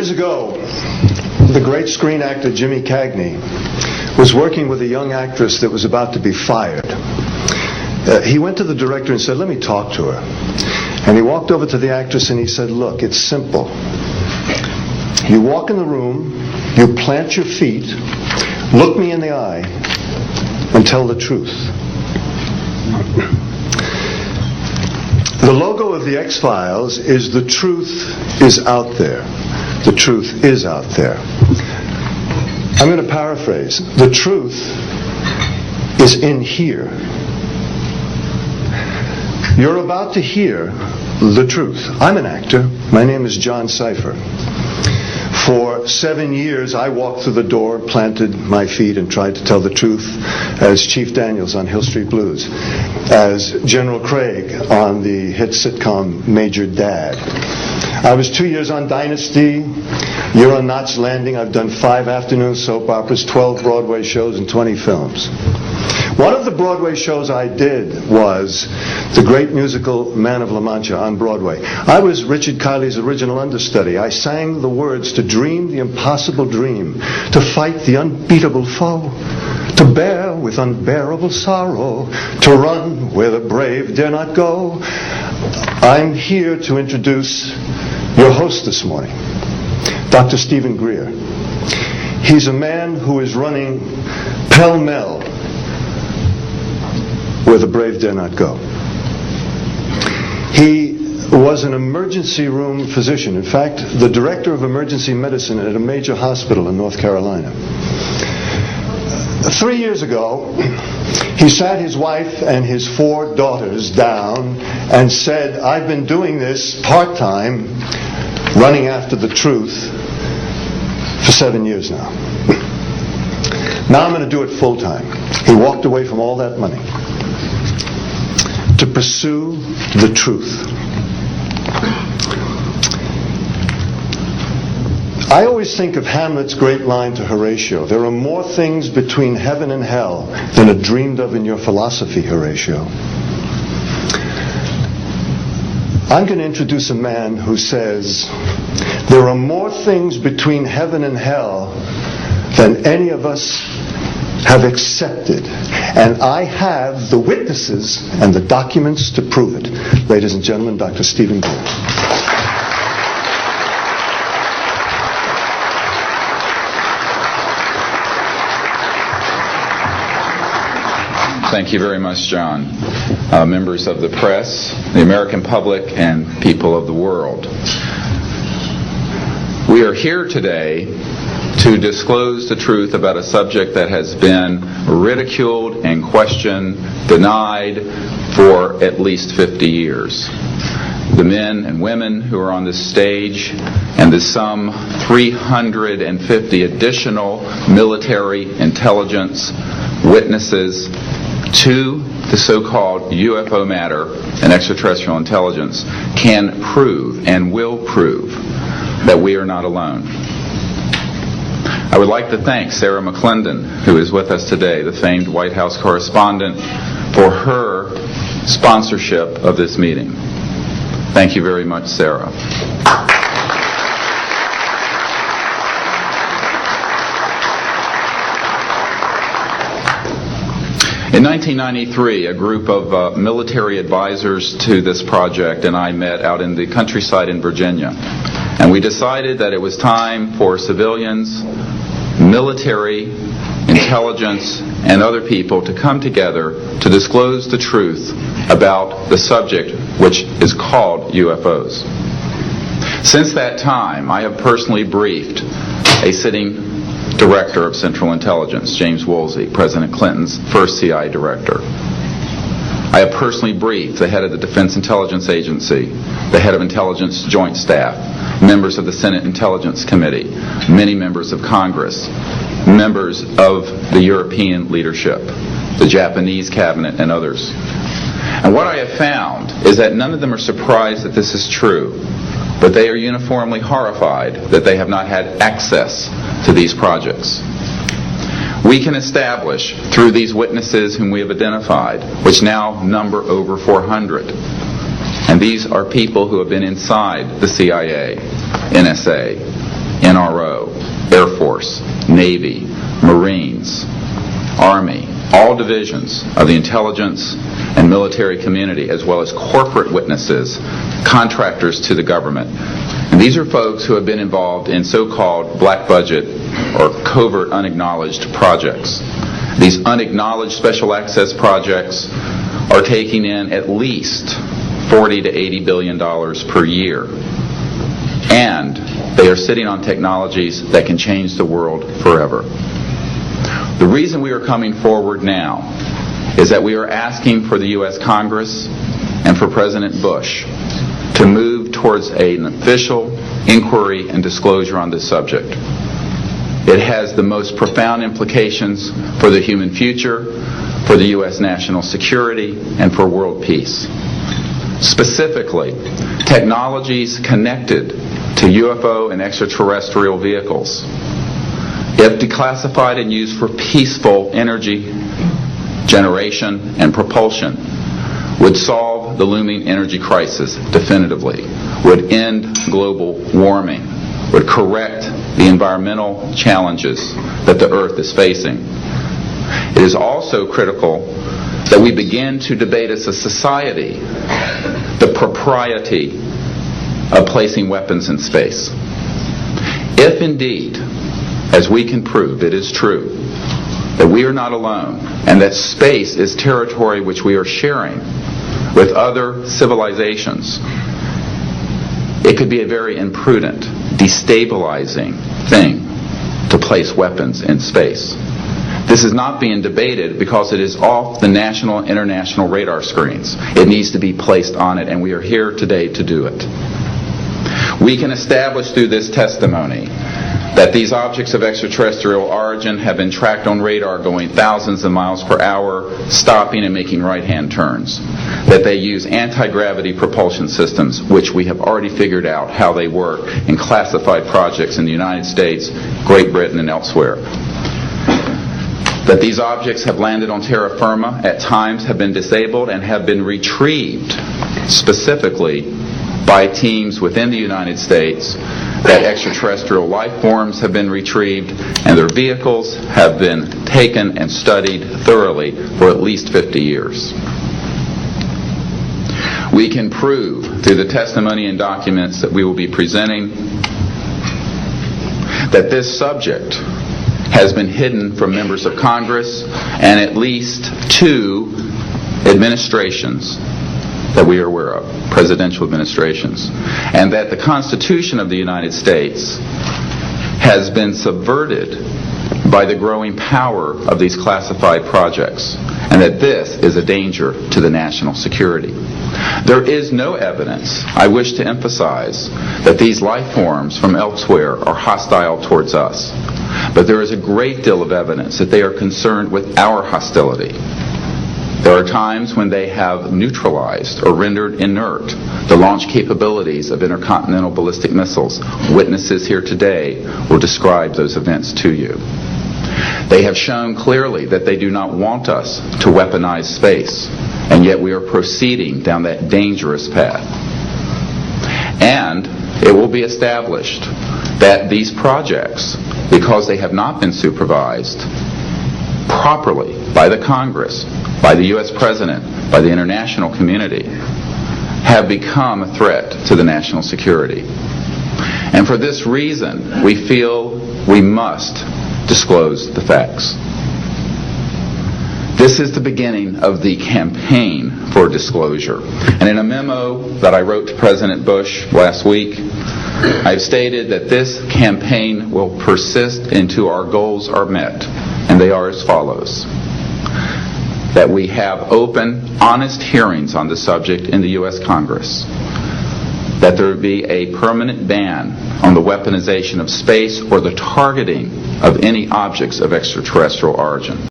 Years ago, the great screen actor Jimmy Cagney was working with a young actress that was about to be fired. He went to the director and said, "Let me talk to her." And he walked over to the actress and he said, "Look, it's simple. You walk in the room, you plant your feet, look me in the eye, and tell the truth." The logo of the X-Files is "The truth is out there." The truth is out there. I'm going to paraphrase. The truth is in here. You're about to hear the truth. I'm an actor. My name is John Cipher. For 7 years, I walked through the door, planted my feet, and tried to tell the truth as Chief Daniels on Hill Street Blues, as General Craig on the hit sitcom Major Dad. I was 2 years on Dynasty, year on Knots Landing. I've done 5 afternoon soap operas, 12 Broadway shows, and 20 films. One of the Broadway shows I did was the great musical Man of La Mancha on Broadway. I was Richard Kiley's original understudy. I sang the words to dream the impossible dream, to fight the unbeatable foe, to bear with unbearable sorrow, to run where the brave dare not go. I'm here to introduce your host this morning, Dr. Stephen Greer. He's a man who is running pell-mell where the brave dare not go. He was an emergency room physician. In fact, the director of emergency medicine at a major hospital in North Carolina. 3 years ago, he sat his wife and his 4 daughters down and said, "I've been doing this part-time, running after the truth, for 7 years now. Now I'm going to do it full-time." He walked away from all that money to pursue the truth. I always think of Hamlet's great line to Horatio, "There are more things between heaven and hell than are dreamed of in your philosophy, Horatio." I'm going to introduce a man who says, there are more things between heaven and hell than any of us have accepted. And I have the witnesses and the documents to prove it. Ladies and gentlemen, Dr. Stephen Greer. Thank you very much, John. Members of the press, the American public, and people of the world. We are here today to disclose the truth about a subject that has been ridiculed and questioned, denied for at least 50 years. The men and women who are on this stage and the some 350 additional military intelligence witnesses to the so-called UFO matter and extraterrestrial intelligence can prove and will prove that we are not alone. I would like to thank Sarah McClendon, who is with us today, the famed White House correspondent, for her sponsorship of this meeting. Thank you very much, Sarah. In 1993, a group of military advisors to this project and I met out in the countryside in Virginia. And we decided that it was time for civilians, military, intelligence, and other people to come together to disclose the truth about the subject which is called UFOs. Since that time, I have personally briefed a sitting Director of Central Intelligence, James Woolsey, President Clinton's first CIA director. I have personally briefed the head of the Defense Intelligence Agency, the head of Intelligence Joint Staff, members of the Senate Intelligence Committee, many members of Congress, members of the European leadership, the Japanese cabinet, and others. And what I have found is that none of them are surprised that this is true, but they are uniformly horrified that they have not had access to these projects. We can establish through these witnesses whom we have identified, which now number over 400, and these are people who have been inside the CIA, NSA, NRO, Air Force, Navy, Marines, Army, all divisions of the intelligence and military community, as well as corporate witnesses, contractors to the government. And these are folks who have been involved in so-called black budget or covert unacknowledged projects. These unacknowledged special access projects are taking in at least $40 to $80 billion per year. And they are sitting on technologies that can change the world forever. The reason we are coming forward now is that we are asking for the U.S. Congress and for President Bush to move towards an official inquiry and disclosure on this subject. It has the most profound implications for the human future, for the U.S. national security, and for world peace. Specifically, technologies connected to UFO and extraterrestrial vehicles, if declassified and used for peaceful energy generation and propulsion, would solve the looming energy crisis definitively, would end global warming, would correct the environmental challenges that the Earth is facing. It is also critical that we begin to debate as a society the propriety of placing weapons in space. If indeed, as we can prove, it is true that we are not alone and that space is territory which we are sharing with other civilizations, it could be a very imprudent, destabilizing thing to place weapons in space. This is not being debated because it is off the national and international radar screens. It needs to be placed on it, and we are here today to do it. We can establish through this testimony that these objects of extraterrestrial origin have been tracked on radar going thousands of miles per hour, stopping and making right-hand turns. That they use anti-gravity propulsion systems, which we have already figured out how they work in classified projects in the United States, Great Britain, and elsewhere. That these objects have landed on terra firma, at times have been disabled, and have been retrieved specifically by teams within the United States, that extraterrestrial life forms have been retrieved, and their vehicles have been taken and studied thoroughly for at least 50 years. We can prove through the testimony and documents that we will be presenting that this subject has been hidden from members of Congress and at least 2 administrations that we are aware of, presidential administrations, and that the Constitution of the United States has been subverted by the growing power of these classified projects, and that this is a danger to the national security. There is no evidence, I wish to emphasize, that these life forms from elsewhere are hostile towards us. But there is a great deal of evidence that they are concerned with our hostility. There are times when they have neutralized or rendered inert the launch capabilities of intercontinental ballistic missiles. Witnesses here today will describe those events to you. They have shown clearly that they do not want us to weaponize space, and yet we are proceeding down that dangerous path. And it will be established that these projects, because they have not been supervised properly by the Congress, by the U.S. President, by the international community, have become a threat to the national security. And for this reason, we feel we must disclose the facts. This is the beginning of the campaign for disclosure. And in a memo that I wrote to President Bush last week, I've stated that this campaign will persist until our goals are met. And they are as follows: that we have open, honest hearings on the subject in the U.S. Congress, that there be a permanent ban on the weaponization of space or the targeting of any objects of extraterrestrial origin.